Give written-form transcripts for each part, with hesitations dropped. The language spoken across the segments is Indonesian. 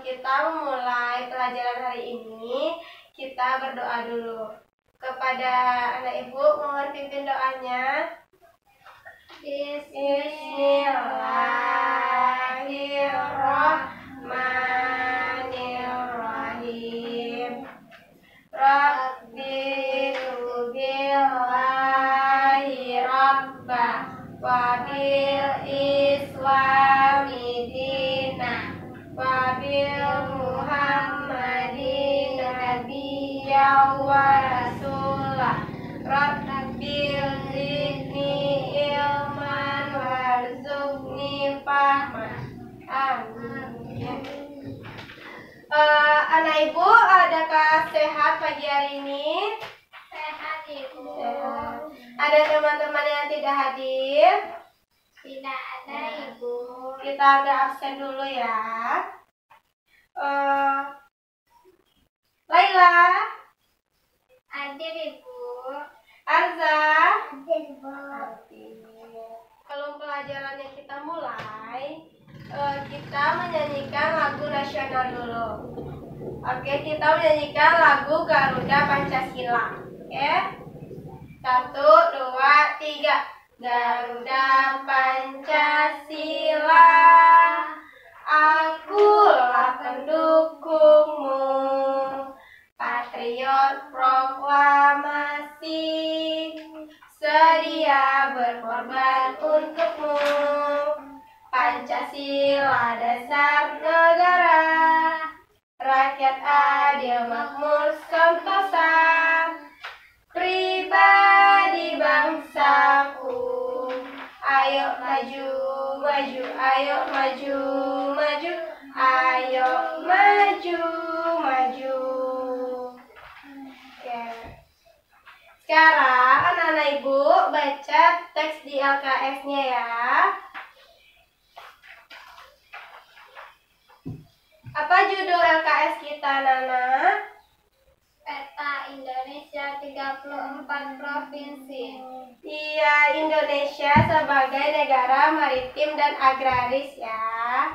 sebelum kita memulai pelajaran hari ini, kita berdoa dulu. Kepada anak ibu, mohon pimpin doanya. Bismillahirrahmanirrahim. Rabbi tubillahi rabba wa bil islami dina wa bil muhammadin nabiyya wa rasulah. Rabbil zidni ilman warzuqni fahman. Amin. Anak ibu, adakah sehat pagi hari ini? Sehat, Ibu. Sehat. Ada teman-teman yang tidak hadir? Tidak ada, Ibu. Kita agak absen dulu ya. Laila, Hadir, Ibu. Arza, Hadir, Ibu. Sebelum pelajarannya kita mulai, kita menyanyikan lagu nasional dulu. Oke, kita menyanyikan lagu Garuda Pancasila. Oke, 1, 2, 3. Garuda Pancasila, akulah pendukungmu, patriot proklamasi, sedia berkorban untukmu. Pancasila dasar negara, rakyat adil makmur sentosa, pribadi bangsaku. Ayo maju, maju, ayo maju, maju, ayo maju, maju. Oke. Sekarang anak-anak ibu baca teks di LKS-nya ya. Apa judul LKS kita, Nana? Peta Indonesia 34 provinsi. Iya, Indonesia sebagai negara maritim dan agraris ya.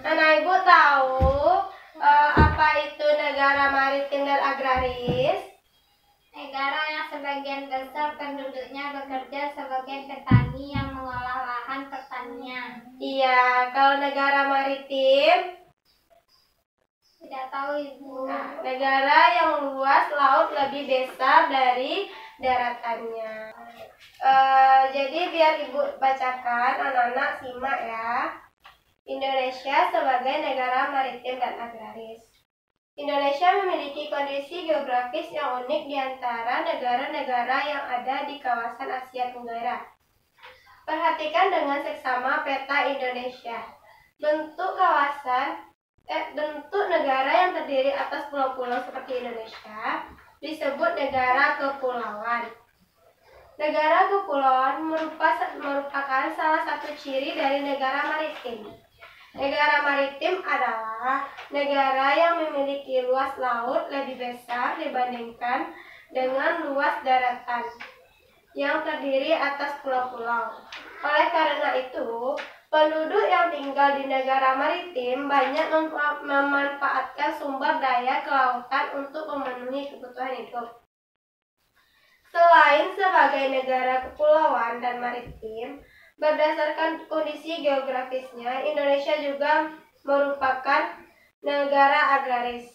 Anak ibu tahu apa itu negara maritim dan agraris? Negara yang sebagian besar penduduknya bekerja sebagai petani yang mengolah lahan pertanian. Iya, kalau negara maritim, Tidak tahu, Ibu. nah, negara yang luas laut lebih besar dari daratannya. Jadi biar ibu bacakan, anak-anak simak ya. Indonesia sebagai negara maritim dan agraris. Indonesia memiliki kondisi geografis yang unik di antara negara-negara yang ada di kawasan Asia Tenggara. Perhatikan dengan seksama peta Indonesia. Bentuk negara yang terdiri atas pulau-pulau seperti Indonesia disebut negara kepulauan. Negara kepulauan merupakan salah satu ciri dari negara maritim. Negara maritim adalah negara yang memiliki luas laut lebih besar dibandingkan dengan luas daratan yang terdiri atas pulau-pulau. Oleh karena itu, penduduk yang tinggal di negara maritim banyak memanfaatkan sumber daya kelautan untuk memenuhi kebutuhan hidup. Selain sebagai negara kepulauan dan maritim, berdasarkan kondisi geografisnya, Indonesia juga merupakan negara agraris.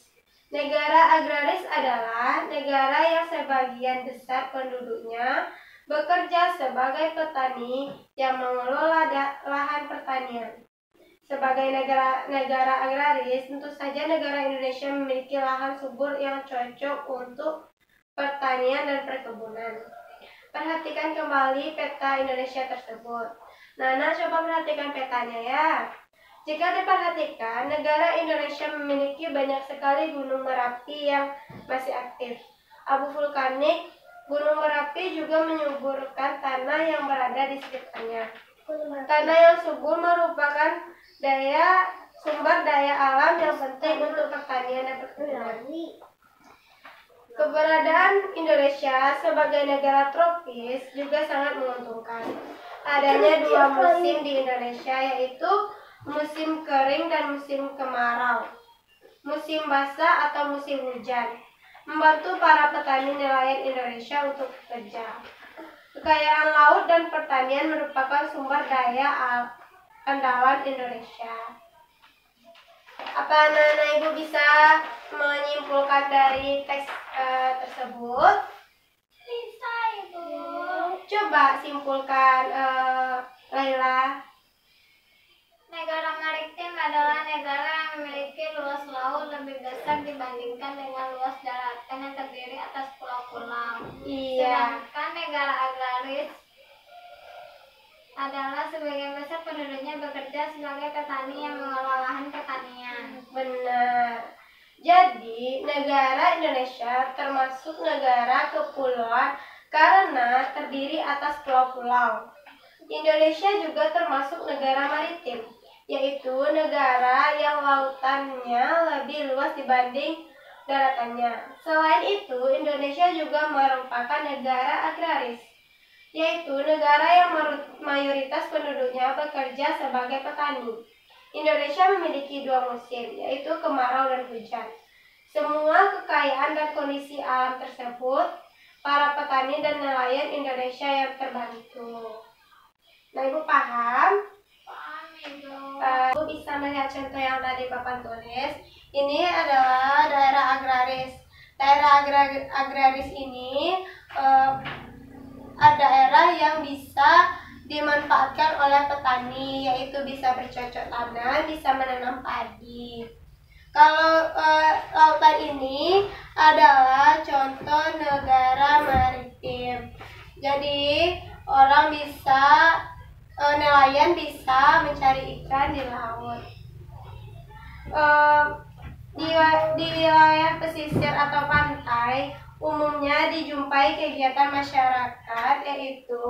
Negara agraris adalah negara yang sebagian besar penduduknya bekerja sebagai petani yang mengelola lahan pertanian. Sebagai negara agraris, tentu saja negara Indonesia memiliki lahan subur yang cocok untuk pertanian dan perkebunan. Perhatikan kembali peta Indonesia tersebut. Nana, coba perhatikan petanya ya. Jika diperhatikan, negara Indonesia memiliki banyak sekali gunung Merapi yang masih aktif. Abu vulkanik Gunung Merapi juga menyuburkan tanah yang berada di sekitarnya. Tanah yang subur merupakan sumber daya alam yang penting untuk pertanian dan perkebunan. Keberadaan Indonesia sebagai negara tropis juga sangat menguntungkan. Adanya 2 musim di Indonesia, yaitu musim kering dan musim kemarau. musim basah atau musim hujan, membantu para petani nelayan Indonesia untuk bekerja. Kekayaan laut dan pertanian merupakan sumber daya andalan Indonesia. Apa anak-anak ibu bisa menyimpulkan dari teks tersebut? Bisa, Ibu. Coba simpulkan, Laila. Negara maritim adalah negara yang memiliki luas laut lebih besar dibandingkan dengan luas daratan yang terdiri atas pulau-pulau. Iya, Sedangkan negara agraris adalah sebagian besar penduduknya bekerja sebagai petani yang mengelola lahan pertanian. benar. Jadi, negara Indonesia termasuk negara kepulauan karena terdiri atas pulau-pulau. Indonesia juga termasuk negara maritim, yaitu negara yang lautannya lebih luas dibanding daratannya. Selain itu, Indonesia juga merupakan negara agraris, yaitu negara yang mayoritas penduduknya bekerja sebagai petani. Indonesia memiliki 2 musim, yaitu kemarau dan hujan. Semua kekayaan dan kondisi alam tersebut, para petani dan nelayan Indonesia yang terbantu. Nah, Ibu paham? Paham, Ibu. Ibu bisa melihat contoh yang tadi Bapak tulis. Ini adalah daerah agraris. Daerah agraris ini daerah yang bisa dimanfaatkan oleh petani, yaitu bisa bercocok tanam, bisa menanam padi. Kalau lautan ini adalah contoh negara maritim. Jadi orang bisa, nelayan bisa mencari ikan di laut. Di wilayah pesisir atau pantai umumnya dijumpai kegiatan masyarakat, yaitu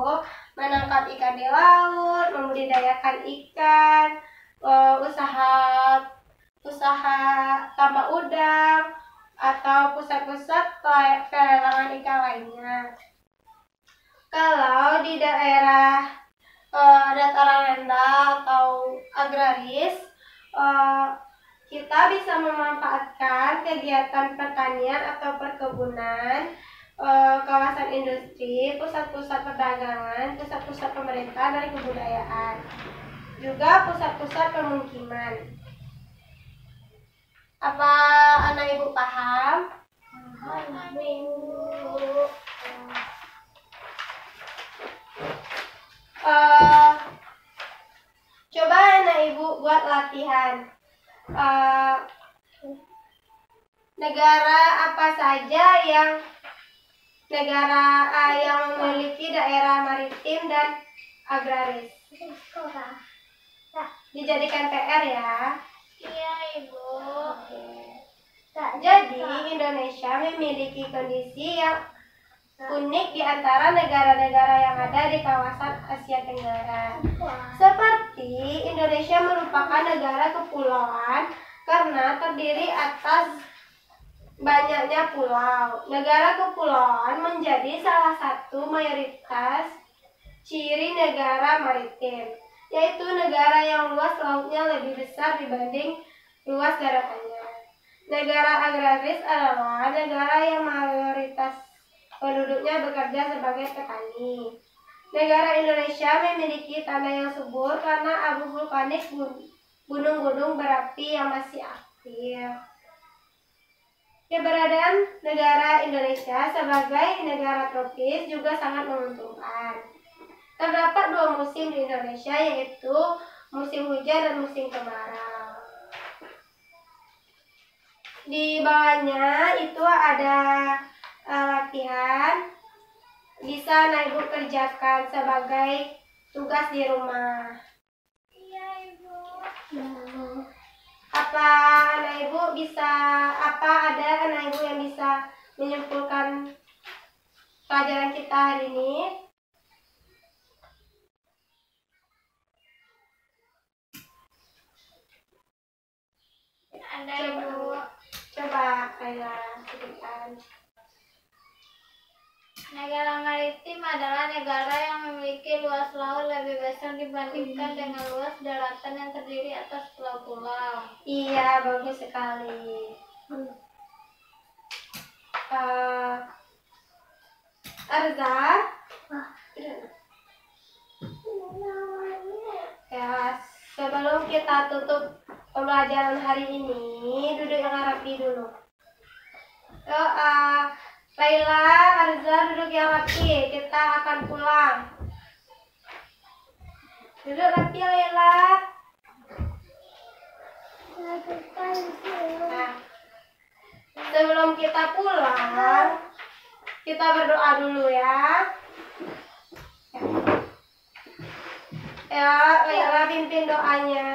menangkap ikan di laut, membudidayakan ikan, usaha tambak udang, atau pusat-pusat pelelangan ikan lainnya. Kalau di daerah dataran rendah atau agraris, kita bisa memanfaatkan kegiatan pertanian atau perkebunan, kawasan industri, pusat-pusat perdagangan, pusat-pusat pemerintahan dan kebudayaan, juga pusat-pusat pemukiman. Apa anak ibu paham? Paham, Ibu. Coba anak ibu buat latihan. Negara apa saja yang memiliki daerah maritim dan agraris? Dijadikan PR ya. Iya, Ibu. Jadi Indonesia memiliki kondisi yang unik di antara negara-negara yang ada di kawasan Asia Tenggara. Seperti Indonesia merupakan negara kepulauan karena terdiri atas banyaknya pulau. Negara kepulauan menjadi salah satu mayoritas ciri negara maritim, yaitu negara yang luas lautnya lebih besar dibanding luas daratannya. Negara agraris adalah negara yang mayoritas penduduknya bekerja sebagai petani. Negara Indonesia memiliki tanah yang subur karena abu vulkanik gunung-gunung berapi yang masih aktif. Keberadaan negara Indonesia sebagai negara tropis juga sangat menguntungkan. Terdapat 2 musim di Indonesia, yaitu musim hujan dan musim kemarau. Di bawahnya itu ada latihan, bisa anak ibu kerjakan sebagai tugas di rumah. Iya, Ibu. Apa anak ibu ada anak ibu yang bisa menyimpulkan pelajaran kita hari ini? Ada, Ibu. Coba Kayla sebutkan. Negara maritim adalah negara yang memiliki luas laut lebih besar dibandingkan dengan luas daratan yang terdiri atas pulau-pulau. Iya, bagus sekali. Arza, ya, sebelum kita tutup pembelajaran hari ini, duduk yang rapi dulu. Yuk, Laila, Arza, duduk yang rapi. Kita akan pulang. Duduk rapi, Laila. Nah, sebelum kita pulang, kita berdoa dulu ya. Ya, Laila pimpin doanya.